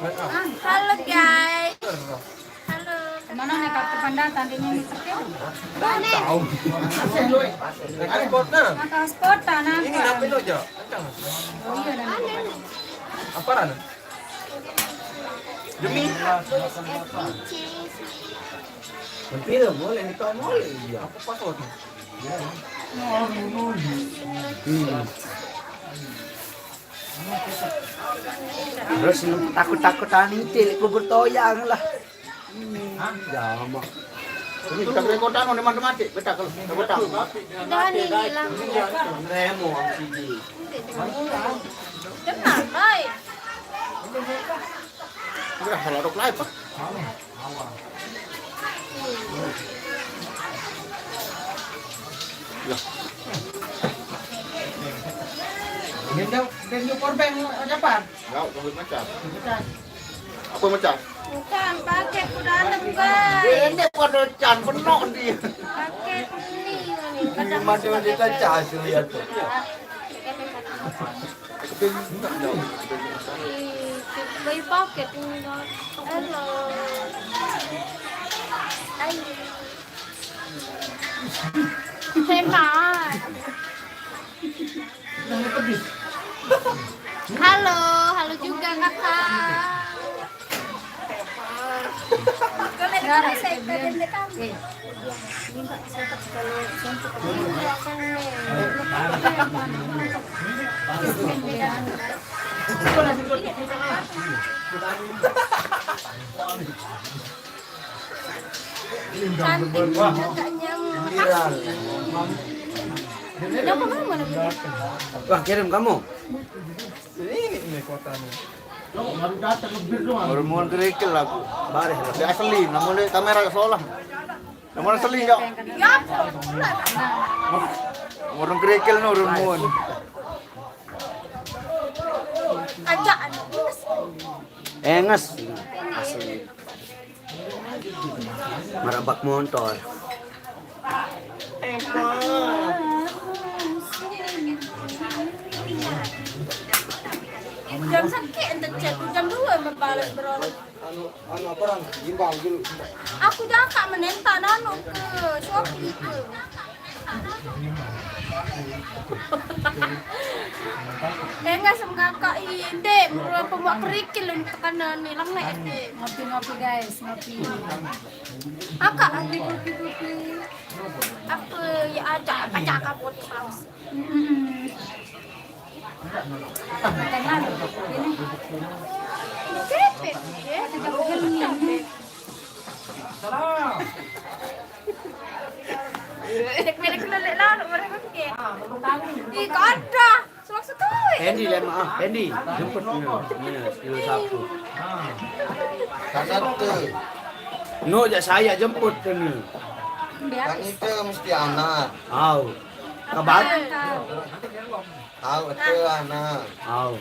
Halo guys. Halo. Mana nih kartu pendaftaran di ini sekil? Tahu. Maka spota nah. Ini ngapain lo Jo? Oh iya dan. Apa ran? Demi Pero boleh ni kau boleh dia. apa passwordnya? Terus takut-takutan itu kubur toyang lah. Jama. Ini kita rekodan on matematik, betul kalau betul. Dah ni hilang. Remo ang siji. Dengar, baik. Udah kalau rok live pak. Dan yung powerbank mo Japan. Enggak, tunggu macam. Apa macam? Bukan pakai ku dalam guys. Ini pada can penuh dia. Pakai ni. Ini macam kita cas lihat tu. Bay pocket enggak. Halo. Hai. Hemat. Halo, halo juga kakak. Kalau darah saya tadi kami. Cantik kakaknya. Viral. Kenapa kamu mana? Wah, kirim kamu. Ini kotanya. Hormon kerikil lah. Baris lah. Dia asli, namun dia kamera seolah. Namun asli enggak. Ya. Hormon kerikil no hormon. Ajak. Enges. Asli. Marabak motor. Jam sakit ente chat, jam 2 membalas beron. Anu apa orang gimbal dulu. Aku dah kak menentang nano ke Shopee ke. Enggak sama kakak ide, pembuat kerikil untuk kanan ni lang na ide. Ngopi-ngopi guys, ngopi. Akak ade kopi-kopi. Apa ya ada baca kapot paus. Kenal. Ini Kepet ya. Milik lelek lah mereka ke. Ih, kau ada. Sewaktu tu. Hendy lah maaf. Hendy, jemput ni. Ni kilo 1. Satu. No, jak saya jemput ni. Kan itu mesti anak. Au. Kabar? Tahu itu anak. Au.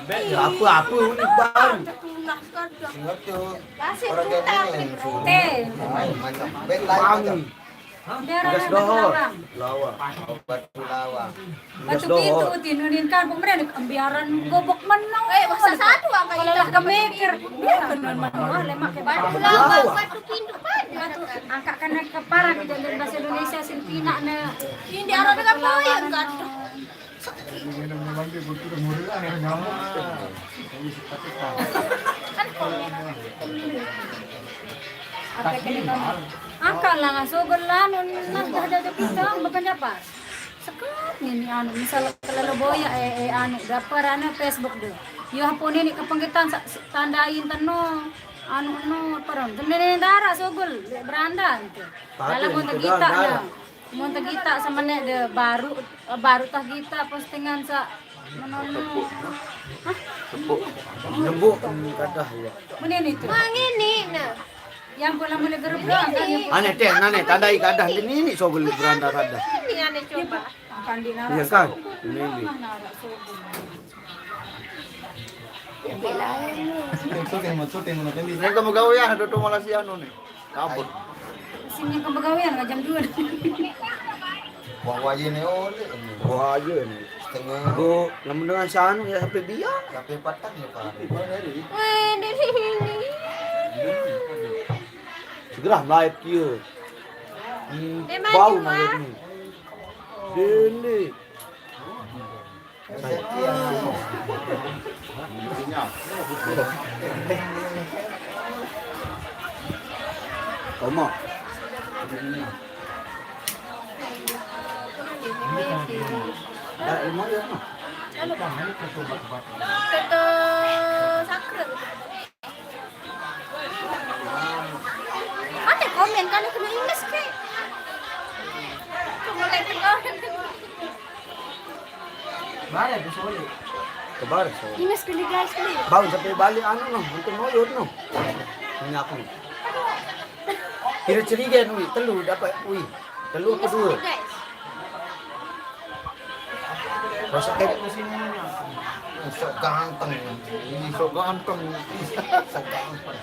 Ya apa-apa ni bang. Nak sekarang. Ingat tuh. Kasih Orang tuh tak. jadi teh. macam bed lain Bang. macam Darah Gas dan dohor. batu Lawa. obat lawang. Gas Batu itu dohor. tinunin kan pemerintah ambiaran gobok menang. Masa satu angkat Kalau lah kemikir, dia kan menang lemak ke batu. Lawang batu pintu pada. Angkat kena kepara ke jalan bahasa Indonesia Silpina na. Ini arah dengan poin kan. Apa kena kamu? Angkat lah ngasugol lah nun dah kita bukan apa. Sekat ni anu misal kalau boya anu dapar anu Facebook deh. Yo hapon ini kepanggitan tandain tano anu no parang gandene darah sugol beranda ente. Dalam monta kita na. Monta kita sama nek de baru tah kita postingan sa manono. Hah? Lembuk kadah ya. Menin itu. Mang ini nah. Yang pula mulai grup kan Ane teh, nane tandai kadah ini sogol beranda kadah. Ini aneh coba. Pandi nara. Iya kan? Ini. Ini kamu gawe ya, ada tuh malah si anu nih. Kabut. Sini ke Begawian nggak jam 2. Wah wajib nih oleh. Wah aja nih. Setengah. Go, namun dengan sanu ya sampai biang. Sampai patah ya pak. Weh, gerah live kieu. Dia maju, Bau ah. nang ni. Dene. Kamu. Ilmu ya. Toto sakit. Ada komen kan kena Inggris ke? Mulai komen. Bare besok. Kabar so. Inggris kali guys kali. Bau sampai balik anu no, untuk noyot no. Ini aku. Kira ceriga ui, telu dapat ui. Telu apa dua? Guys. Rasa kayak sok ganteng. Ini sok ganteng. Sok ganteng.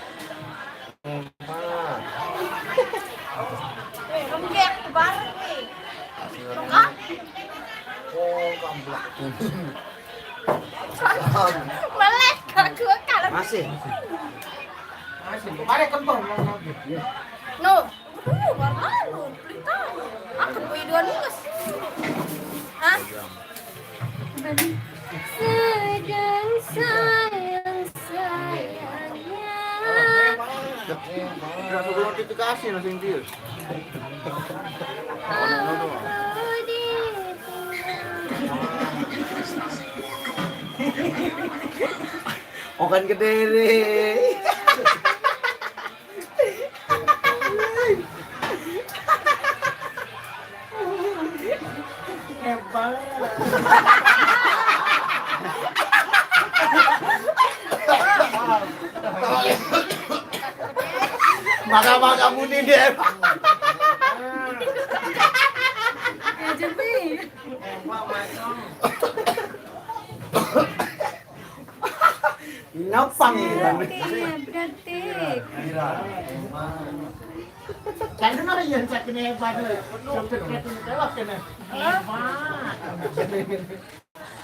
Rongkek bareng nih. Rongkak. Oh, kamblak. Melek aku kalau Masih. Bare kentong. no. Baru berita. Aku punya dua nulis. Hah? Sedang sayangnya. Rasa notifikasi langsung dia. Okan kedere. Maka muni dia. Napang Praktik. Kan na rin yan sa kineba do. Sampai ketin telak kena.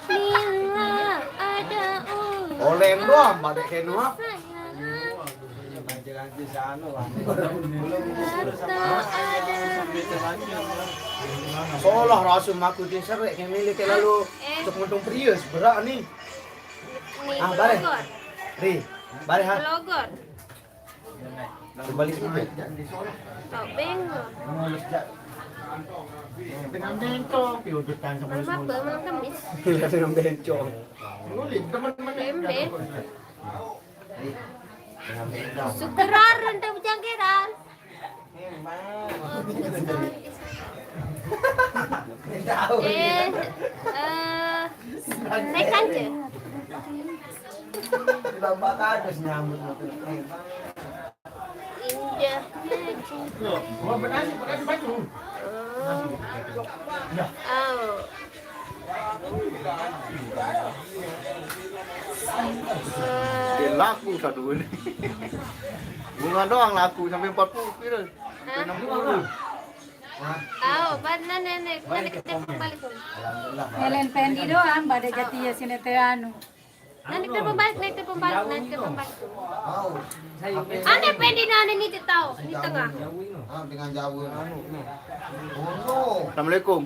Bila ada oleh doang badek kenua. Seolah rasul maku di serek yang milik lalu untuk untung prius berak nih. nih Ah, bare. Logor. Ri, bare ha. Logor. Kembali sedikit. Tau bengok. Dengan bentong piudutan sa Malam apa? Malam Kamis. Kita dengan bencong. Ulit teman-teman. Bembe. Sukeraran dah berjangkiran. Naik aja. Tambah kados nyambut. Indah. Oh, benar sih, pakai baju. Oh. Dia laku satu ini. Bunga doang laku sampai 40 kira. Sampai 60. Oh, badan nenek, nenek kita balik. Helen Pendi doang, pada jati ya sini teh anu. Naik telepon balik. Aneh pendi nane ni tahu, di tengah. Ah, dengan jauh. Oh, no. Assalamualaikum.